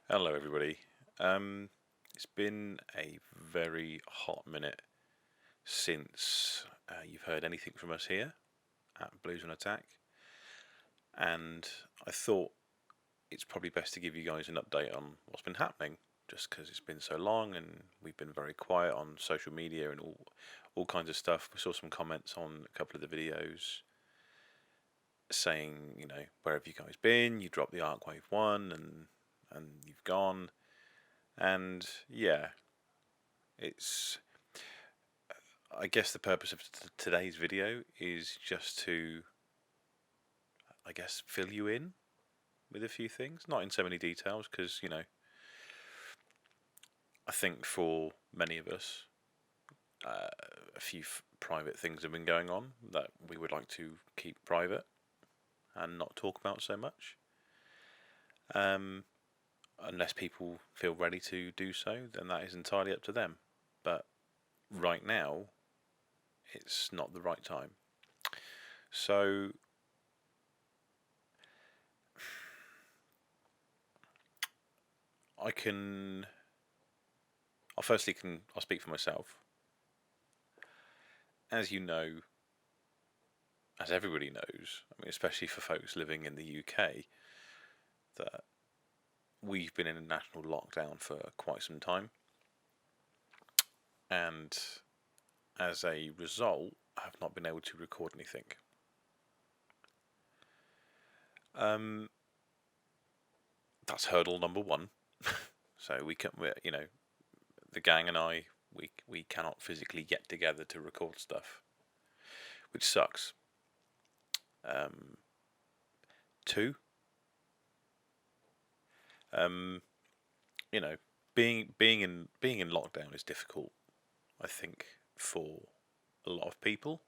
Hello, everybody. It's been a very hot minute since you've heard anything from us here at Blues on Attack, and I thought it's probably best to give you guys an update on what's been happening, just because it's been so long and we've been very quiet on social media and all kinds of stuff. We saw some comments on a couple of the videos saying, where have you guys been? You dropped the Arcwave 1 and you've gone. And yeah, it's I guess the purpose of today's video is just to, I guess, fill you in with a few things, not in so many details, because I think for many of us, a few private things have been going on that we would like to keep private and not talk about so much. Unless people feel ready to do so, then that is entirely up to them. But right now, it's not the right time. So I can. I'll speak for myself. As you know, as everybody knows, I mean, especially for folks living in the UK, that we've been in a national lockdown for quite some time, and as a result, I have not been able to record anything. That's hurdle number one. So the gang and I, we cannot physically get together to record stuff, which sucks. Two, um, you know, being in lockdown is difficult. I think for a lot of people,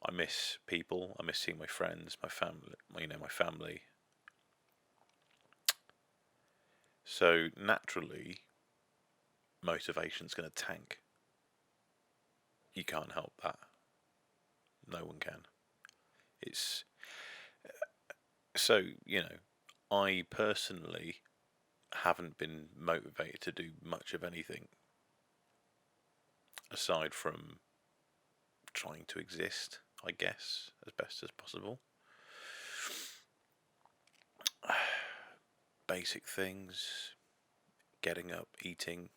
I miss people. I miss seeing my friends, my family. My family. So naturally, motivation's going to tank. You can't help that. No one can. It's so I personally haven't been motivated to do much of anything aside from trying to exist, I guess, as best as possible. Basic things, getting up, eating,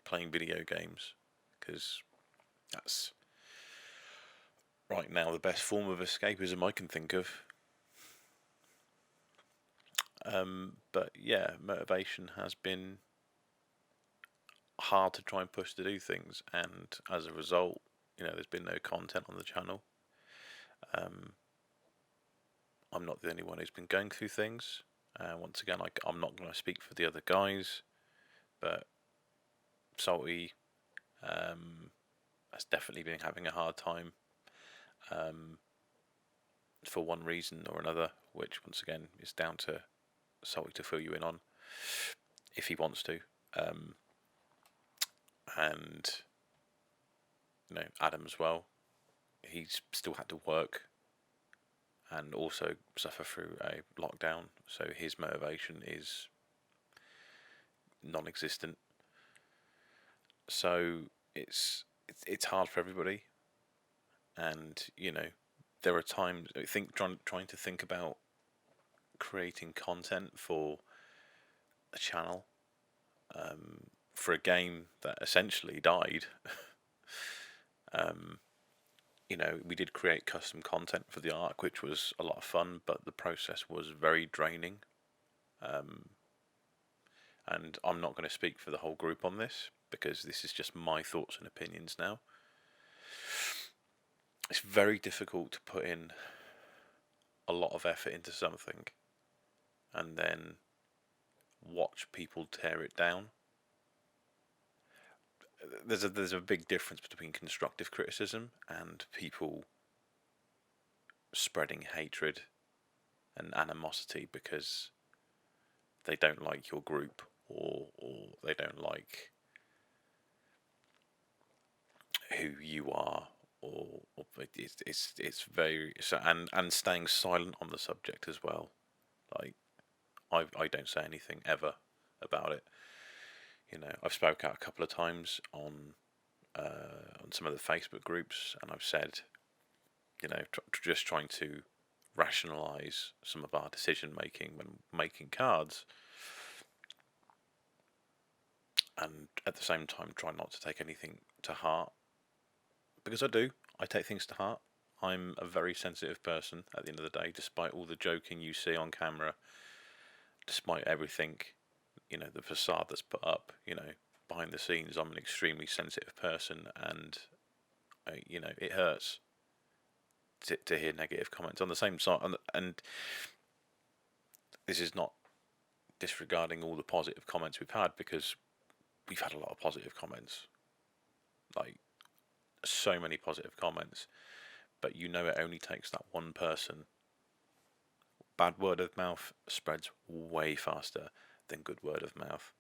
playing video games, because that's right now the best form of escapism I can think of. But yeah, motivation has been hard to try and push to do things, and as a result, there's been no content on the channel. I'm not the only one who's been going through things. Once again, I'm not going to speak for the other guys, but Salty has definitely been having a hard time for one reason or another, which once again is down to Salty to fill you in on if he wants to. And Adam as well. He's still had to work and also suffer through a lockdown, so his motivation is non-existent. So it's hard for everybody, and there are times I think trying to think about creating content for a channel, for a game that essentially died. We did create custom content for the Ark, which was a lot of fun, but the process was very draining. And I'm not going to speak for the whole group on this, because this is just my thoughts and opinions now. It's very difficult to put in a lot of effort into something and then watch people tear it down. There's a big difference between constructive criticism and people spreading hatred and animosity because they don't like your group, or they don't like who you are, or it's very so, and staying silent on the subject as well. Like I don't say anything ever about it. I've spoke out a couple of times on some of the Facebook groups, and I've said, just trying to rationalize some of our decision making when making cards, and at the same time try not to take anything to heart, because I take things to heart. I'm a very sensitive person at the end of the day, despite all the joking you see on camera, despite everything, the facade that's put up, behind the scenes. I'm an extremely sensitive person, and it hurts to hear negative comments on the same side. And this is not disregarding all the positive comments we've had, because we've had a lot of positive comments, like so many positive comments. But it only takes that one person. Bad word of mouth spreads way faster than good word of mouth.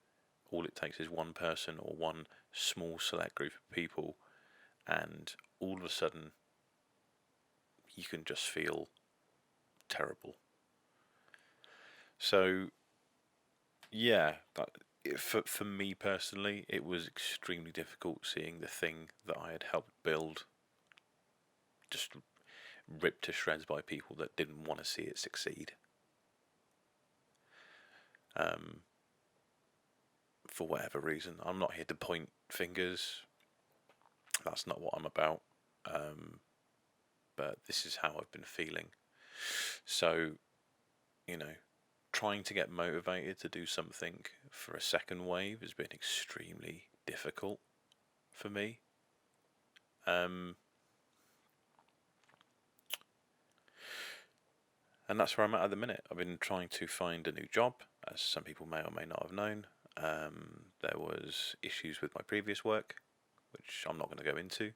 All it takes is one person or one small select group of people, and all of a sudden you can just feel terrible. So yeah, for me personally, it was extremely difficult seeing the thing that I had helped build just ripped to shreds by people that didn't want to see it succeed. For whatever reason, I'm not here to point fingers. That's not what I'm about. But this is how I've been feeling. So, trying to get motivated to do something for a second wave has been extremely difficult for me. And that's where I'm at the minute. I've been trying to find a new job, as some people may or may not have known. There was issues with my previous work, which I'm not going to go into.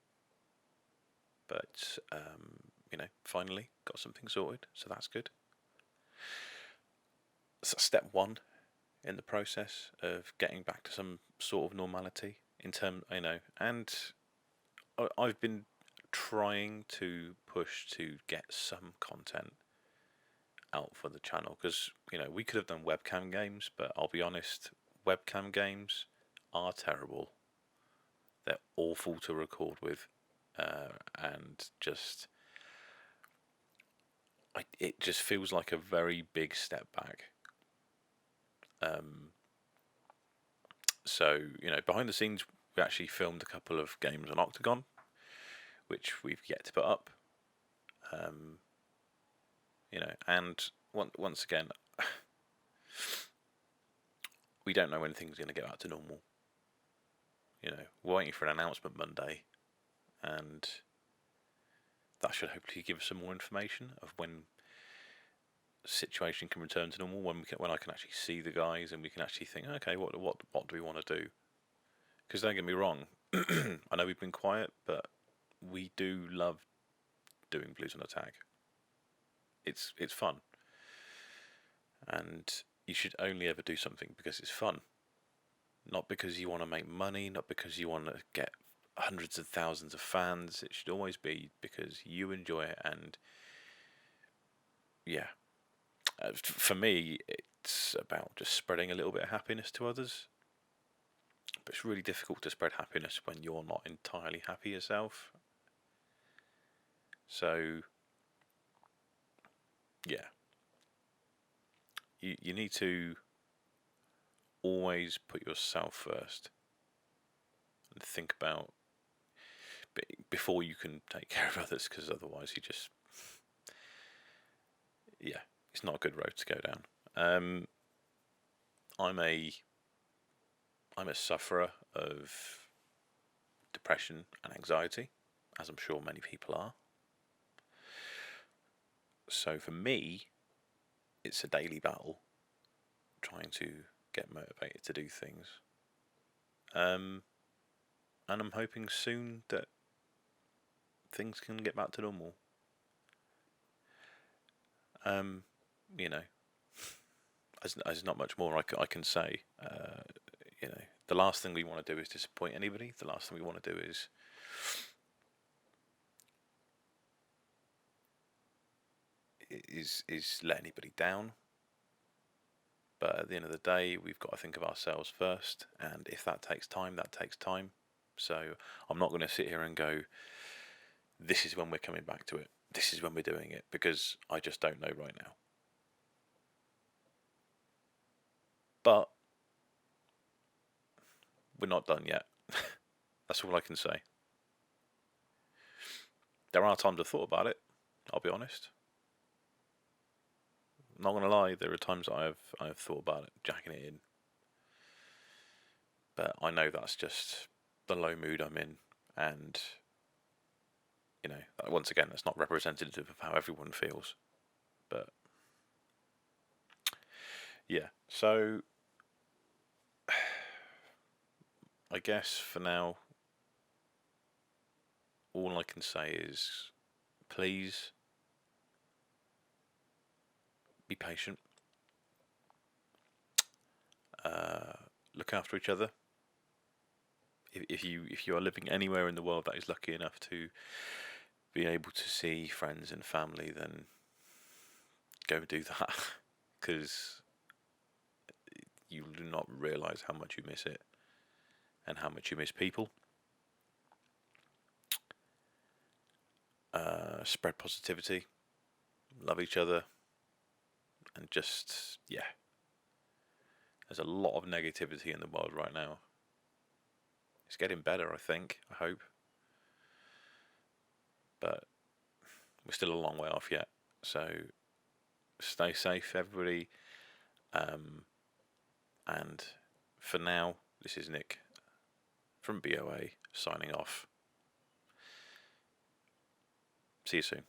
But, finally got something sorted, so that's good. So step one in the process of getting back to some sort of normality and I've been trying to push to get some content out for the channel, because we could have done webcam games, but I'll be honest, webcam games are terrible. They're awful to record with, and it just feels like a very big step back. So behind the scenes, we actually filmed a couple of games on Octagon, which we've yet to put up. And once again, we don't know when things are going to get back to normal. We're waiting for an announcement Monday, and that should hopefully give us some more information of when the situation can return to normal, when I can actually see the guys and we can actually think, okay, what do we want to do? Because don't get me wrong, I know we've been quiet, but we do love doing Blues on Attack. It's fun, and you should only ever do something because it's fun, not because you want to make money, not because you want to get hundreds of thousands of fans. It should always be because you enjoy it. And yeah, for me, it's about just spreading a little bit of happiness to others. But it's really difficult to spread happiness when you're not entirely happy yourself. So yeah, you need to always put yourself first and think about before you can take care of others, because otherwise it's not a good road to go down. I'm a sufferer of depression and anxiety, as I'm sure many people are. So for me, it's a daily battle trying to get motivated to do things. And I'm hoping soon that things can get back to normal. There's not much more I can say. The last thing we want to do is disappoint anybody. The last thing we want to do is is let anybody down. But at the end of the day, we've got to think of ourselves first, and if that takes time, that takes time. So I'm not going to sit here and go, this is when we're coming back to it. This is when we're doing it, because I just don't know right now. But we're not done yet. That's all I can say. There are times I've thought about it, I'll be honest. Not gonna lie, there are times I've thought about it, jacking it in. But I know that's just the low mood I'm in, and once again, that's not representative of how everyone feels. But yeah, so I guess for now, all I can say is please be patient. Look after each other. If you are living anywhere in the world that is lucky enough to be able to see friends and family, then go do that, because you do not realise how much you miss it and how much you miss people. Spread positivity, love each other, and just, yeah. There's a lot of negativity in the world right now. It's getting better, I think, I hope. But we're still a long way off yet. So stay safe, everybody. And for now, this is Nick from BOA signing off. See you soon.